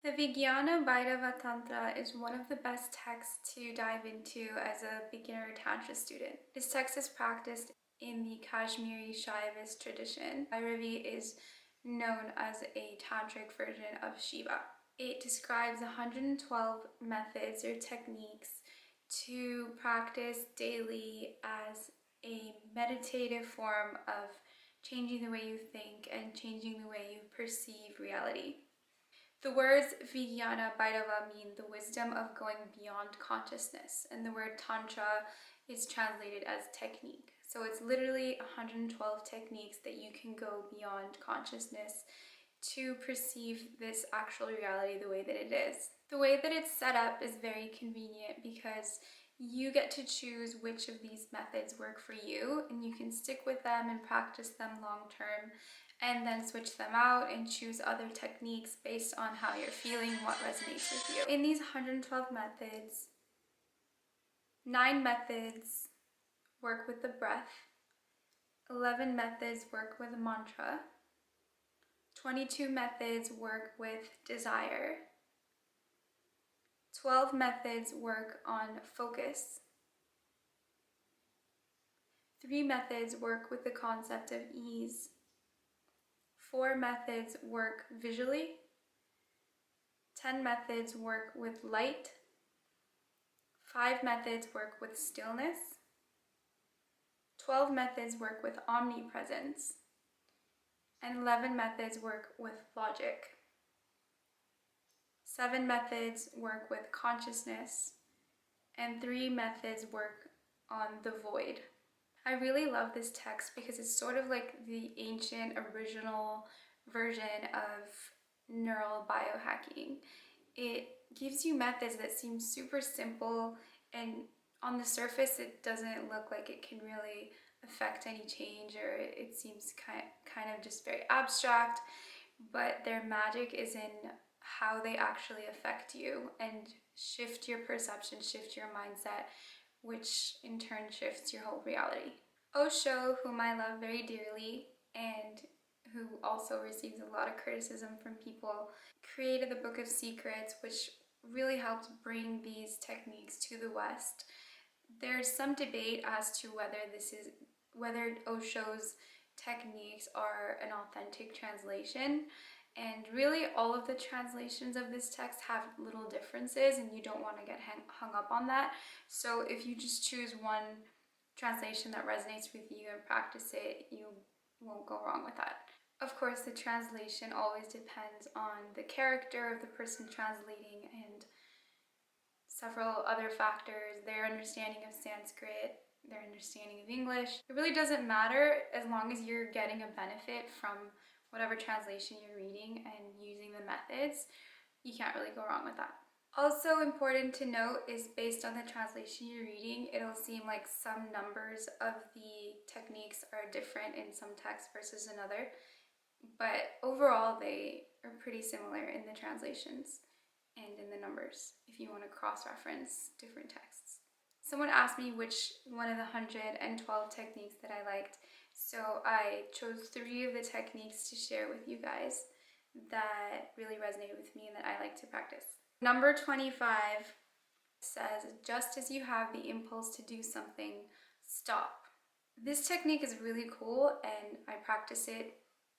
The Vijñāna Bhairava Tantra is one of the best texts to dive into as a beginner Tantra student. This text is practiced in the Kashmiri Shaivist tradition. Bhairavi is known as a tantric version of Shiva. It describes 112 methods or techniques to practice daily as a meditative form of changing the way you think and changing the way you perceive reality. The words vigyana, Bhairava mean the wisdom of going beyond consciousness, and the word tantra is translated as technique. So it's literally 112 techniques that you can go beyond consciousness to perceive this actual reality the way that it is. The way that it's set up is very convenient because you get to choose which of these methods work for you, and you can stick with them and practice them long term, and then switch them out and choose other techniques based on how you're feeling, what resonates with you. In these 112 methods, 9 methods work with the breath, 11 methods work with a mantra, 22 methods work with desire, 12 methods work on focus, 3 methods work with the concept of ease, 4 methods work visually, 10 methods work with light, 5 methods work with stillness, 12 methods work with omnipresence, and 11 methods work with logic. 7 methods work with consciousness, and 3 methods work on the void. I really love this text because it's sort of like the ancient original version of neural biohacking. It gives you methods that seem super simple, and on the surface it doesn't look like it can really affect any change, or it seems kind of just very abstract, but their magic is in how they actually affect you and shift your perception, shift your mindset, which in turn shifts your whole reality. Osho, whom I love very dearly and who also receives a lot of criticism from people, created the Book of Secrets, which really helped bring these techniques to the West. There's some debate as to whether Osho's techniques are an authentic translation, and really all of the translations of this text have little differences, and you don't want to get hung up on that. So if you just choose one translation that resonates with you and practice it, you won't go wrong with that. Of course, the translation always depends on the character of the person translating and several other factors, their understanding of Sanskrit, their understanding of English. It really doesn't matter as long as you're getting a benefit from whatever translation you're reading and using the methods. You can't really go wrong with that. Also important to note is based on the translation you're reading, it'll seem like some numbers of the techniques are different in some text versus another, but overall they are pretty similar in the translations and in the numbers if you want to cross-reference different texts. Someone asked me which one of the 112 techniques that I liked, so I chose 3 of the techniques to share with you guys that really resonated with me and that I like to practice. Number 25 says, just as you have the impulse to do something, stop. This technique is really cool, and I practice it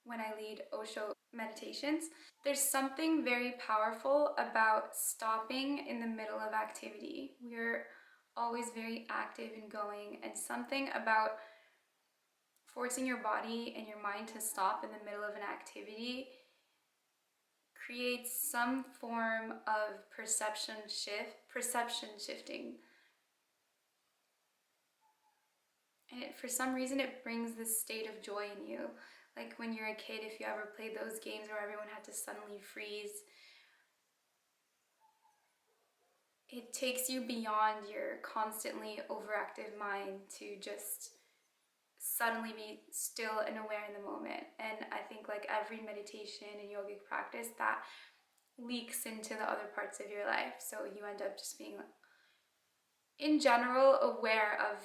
when I lead Osho meditations. There's something very powerful about stopping in the middle of activity. We're always very active and going, and something about forcing your body and your mind to stop in the middle of an activity creates some form of perception shifting. And for some reason it brings this state of joy in you. Like when you're a kid, if you ever played those games where everyone had to suddenly freeze, it takes you beyond your constantly overactive mind to just suddenly be still and aware in the moment. And I think like every meditation and yogic practice, that leaks into the other parts of your life. So you end up just being, in general, aware of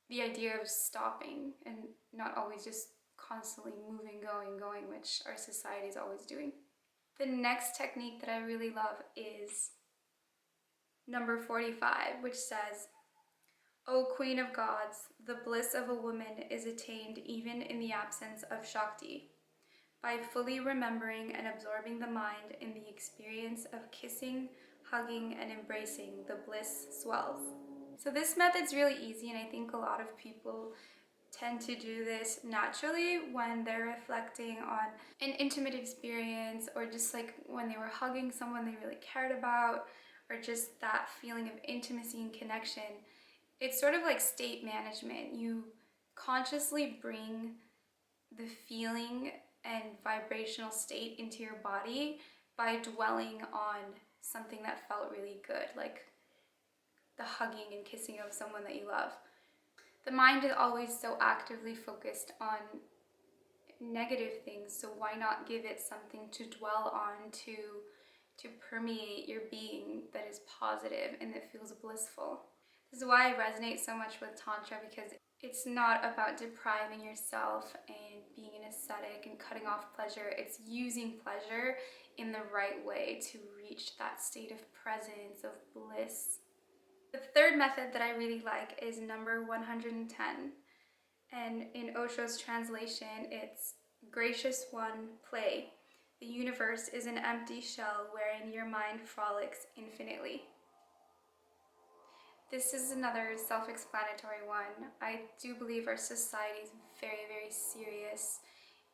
the idea of stopping and not always just constantly moving, going, which our society is always doing. The next technique that I really love is number 45, which says, "O Queen of Gods, the bliss of a woman is attained even in the absence of Shakti. By fully remembering and absorbing the mind in the experience of kissing, hugging, and embracing, the bliss swells." So this method's really easy, and I think a lot of people tend to do this naturally when they're reflecting on an intimate experience, or just like when they were hugging someone they really cared about, or just that feeling of intimacy and connection. It's sort of like state management. You consciously bring the feeling and vibrational state into your body by dwelling on something that felt really good, like the hugging and kissing of someone that you love. The mind is always so actively focused on negative things, so why not give it something to dwell on, to permeate your being that is positive and that feels blissful. This is why I resonate so much with Tantra, because it's not about depriving yourself and being an ascetic and cutting off pleasure. It's using pleasure in the right way to reach that state of presence, of bliss. The third method that I really like is number 110. And in Osho's translation, it's "Gracious One, play. The universe is an empty shell wherein your mind frolics infinitely." This is another self-explanatory one. I do believe our society is very, very serious,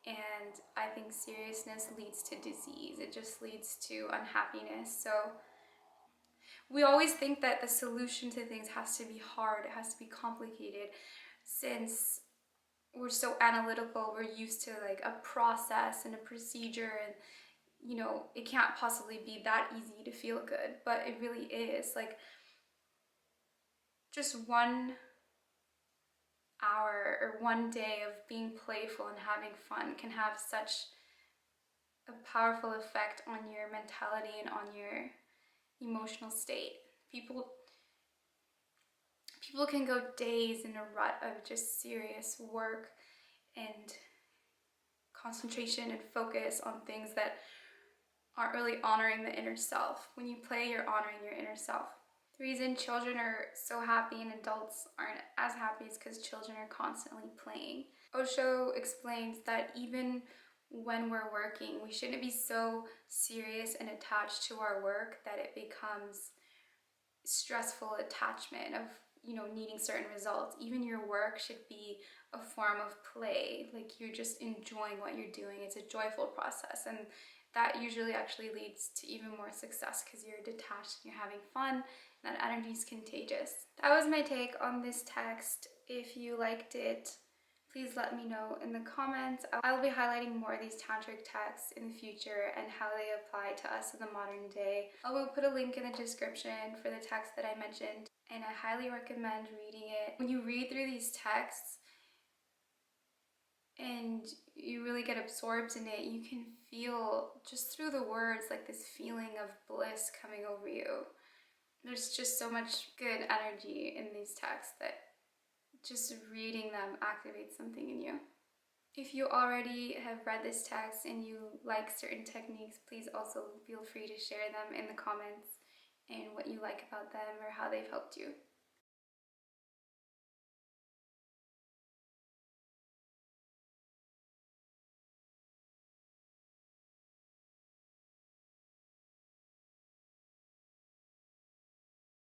and I think seriousness leads to disease. It just leads to unhappiness. So we always think that the solution to things has to be hard, it has to be complicated. Since we're so analytical, we're used to like a process and a procedure, and you know, it can't possibly be that easy to feel good, but it really is. Like, just 1 hour or 1 day of being playful and having fun can have such a powerful effect on your mentality and on your emotional state. People can go days in a rut of just serious work and concentration and focus on things that aren't really honoring the inner self. When you play, you're honoring your inner self. The reason children are so happy and adults aren't as happy is because children are constantly playing. Osho explains that even when we're working, we shouldn't be so serious and attached to our work that it becomes stressful attachment of, you know, needing certain results. Even your work should be a form of play, like you're just enjoying what you're doing. It's a joyful process, and that usually actually leads to even more success because you're detached and you're having fun. That energy is contagious. That was my take on this text. If you liked it, please let me know in the comments. I'll be highlighting more of these tantric texts in the future and how they apply to us in the modern day. I will put a link in the description for the text that I mentioned, and I highly recommend reading it. When you read through these texts and you really get absorbed in it, you can feel just through the words like this feeling of bliss coming over you. There's just so much good energy in these texts that just reading them activates something in you. If you already have read this text and you like certain techniques, please also feel free to share them in the comments and what you like about them or how they've helped you.